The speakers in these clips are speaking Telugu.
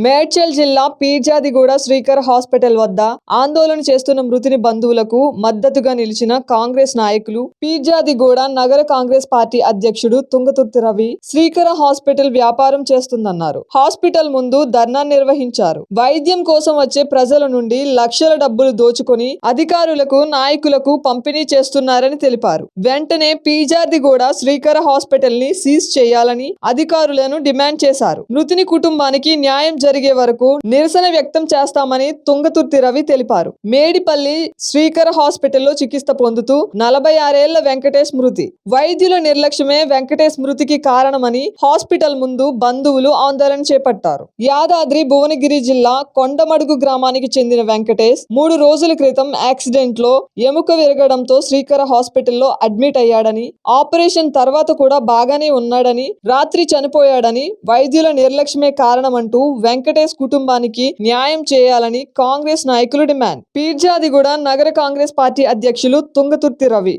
మేడ్చల్ జిల్లా పీర్జాదిగూడ శ్రీకర్ హాస్పిటల్ వద్ద ఆందోళన చేస్తున్న మృతుని బంధువులకు మద్దతుగా నిలిచిన కాంగ్రెస్ నాయకులు పీర్జాదిగూడ నగర కాంగ్రెస్ పార్టీ అధ్యక్షుడు తుంగతుర్తి రవి శ్రీకర హాస్పిటల్ వ్యాపారం చేస్తుందన్నారు. హాస్పిటల్ ముందు ధర్నా నిర్వహించారు. వైద్యం కోసం వచ్చే ప్రజల నుండి లక్షల డబ్బులు దోచుకొని అధికారులకు నాయకులకు పంపిణీ చేస్తున్నారని తెలిపారు. వెంటనే పీర్జాదిగూడ శ్రీకర హాస్పిటల్ ని సీజ్ చేయాలని అధికారులను డిమాండ్ చేశారు. మృతుని కుటుంబానికి న్యాయం జరిగే వరకు నిరసన వ్యక్తం చేస్తామని తుంగతుర్తి రవి తెలిపారు. మేడిపల్లి శ్రీకర హాస్పిటల్లో చికిత్స పొందుతూ 46 ఏళ్ల వెంకటేష్ మృతి. వైద్యుల నిర్లక్ష్యమే వెంకటేష్ మృతికి కారణమని హాస్పిటల్ ముందు బంధువులు ఆందోళన చేపట్టారు. యాదాద్రి భువనగిరి జిల్లా కొండమడుగు గ్రామానికి చెందిన వెంకటేష్ 3 రోజుల క్రితం యాక్సిడెంట్ లో ఎముక విరగడంతో శ్రీకర హాస్పిటల్లో అడ్మిట్ అయ్యాడని, ఆపరేషన్ తర్వాత కూడా బాగానే ఉన్నాడని, రాత్రి చనిపోయాడని వైద్యుల నిర్లక్ష్యమే కారణమంటూ వెంకటేష్ కుటుంబానికి న్యాయం చేయాలని కాంగ్రెస్ నాయకులు డిమాండ్. పీర్జాదిగూడ నగర కాంగ్రెస్ పార్టీ అధ్యక్షులు తుంగతుర్తి రవి.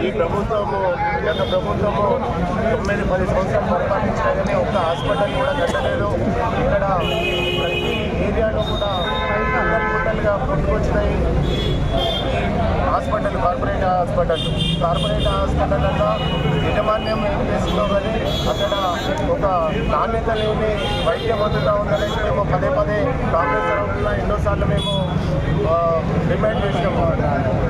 ఈ ప్రభుత్వము గత ప్రభుత్వము 9-10 సంవత్సరాలు పరిపాలించగానే ఒక హాస్పిటల్ కూడా కట్టలేదు. ఇక్కడ ప్రతి ఏరియాలో కూడా గుట్టలుగా పుట్టుకొచ్చినాయి హాస్పిటల్. కార్పొరేట్ హాస్పిటల్లో యజమాన్యం ఏం చేస్తుందో కానీ అక్కడ ఒక నాణ్యత లేని వైద్యం అందుతూ ఉందని మేము పదే కాంగ్రెస్ తరఫున ఎన్నోసార్లు మేము డిమాండ్ చేసినాము.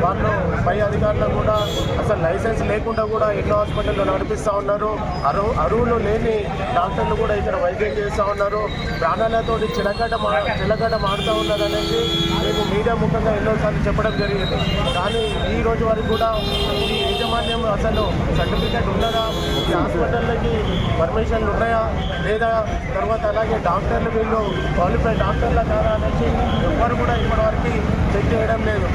వాళ్ళు పై అధికారులు కూడా అసలు లైసెన్స్ లేకుండా కూడా ఎన్నో హాస్పిటల్లో నడిపిస్తూ ఉన్నారు. అరువులు లేని డాక్టర్లు కూడా ఇక్కడ వైద్యం చేస్తూ ఉన్నారు. ప్రాణాలతో చిలకట మారుతూ ఉన్నారు అనేది మేము మీడియా ముఖంగా ఎన్నోసార్లు చెప్పడం జరిగింది. కానీ ఈ రోజు వరకు కూడా ఈ యాజమాన్యం అసలు సర్టిఫికేట్ ఉన్నదా, ఈ హాస్పిటల్కి పర్మిషన్లు ఉన్నాయా లేదా, తర్వాత అలాగే డాక్టర్లు వీళ్ళు క్వాలిఫైడ్ డాక్టర్ల కాదా అనేసి ఎవ్వరు కూడా ఇప్పటివరకు చెక్ చేయడం లేదు.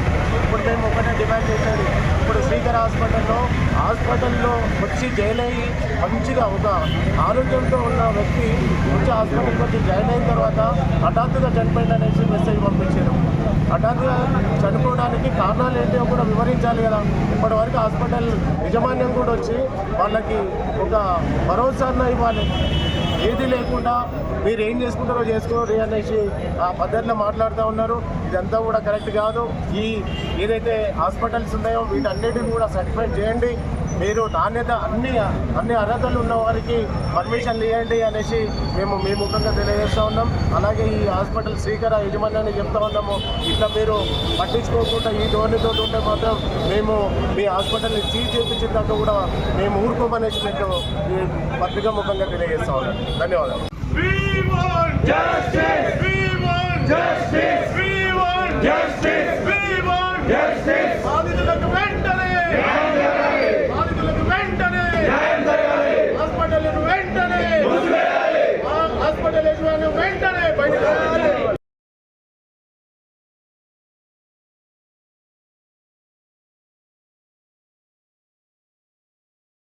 ఇప్పుడు మేము ఒకటే డిమాండ్ చేసేది, ఇప్పుడు శ్రీకర్ హాస్పిటల్లో వచ్చి జాయిన్ అయ్యి మంచిగా ఒక ఆరోగ్యంతో ఉన్న వ్యక్తి వచ్చి హాస్పిటల్కి వచ్చి జాయిన్ అయిన తర్వాత హఠాత్తుగా చనిపోయింది అనేసి మెసేజ్ పంపించారు. హఠాత్తుగా చనిపోవడానికి కారణాలు ఏంటో కూడా వివరించాలి కదా. ఇప్పటివరకు హాస్పిటల్ యజమాన్యం కూడా వచ్చి వాళ్ళకి ఒక భరోసాను ఇవ్వాలి. ఏది లేకుండా మీరు ఏం చేసుకుంటారో చేసుకోరు అనేసి ఆ పద్ధతిలో మాట్లాడుతూ ఉన్నారు. ఇదంతా కూడా కరెక్ట్ కాదు. ఏదైతే హాస్పిటల్స్ ఉన్నాయో వీటన్నిటిని కూడా సర్టిఫైడ్ చేయండి. మీరు నాణ్యత అన్ని అర్హతలు ఉన్న వారికి పర్మిషన్లు ఇవ్వండి అనేసి మేము మీ ముఖంగా తెలియజేస్తూ ఉన్నాం. అలాగే ఈ హాస్పిటల్ శ్రీకర యజమాన్యాన్ని చెప్తా ఉన్నాము, ఇట్లా మీరు పట్టించుకోకుండా ఈ ధోరణితో ఉంటే మాత్రం మేము మీ హాస్పిటల్ని సీజ్ చేయించిన దాకా కూడా మేము ఊరుకోమనేసి మీకు ఈ పత్రికా ముఖంగా తెలియజేస్తూ ఉన్నాం. ధన్యవాదాలు. We want justice! We want justice! We want justice!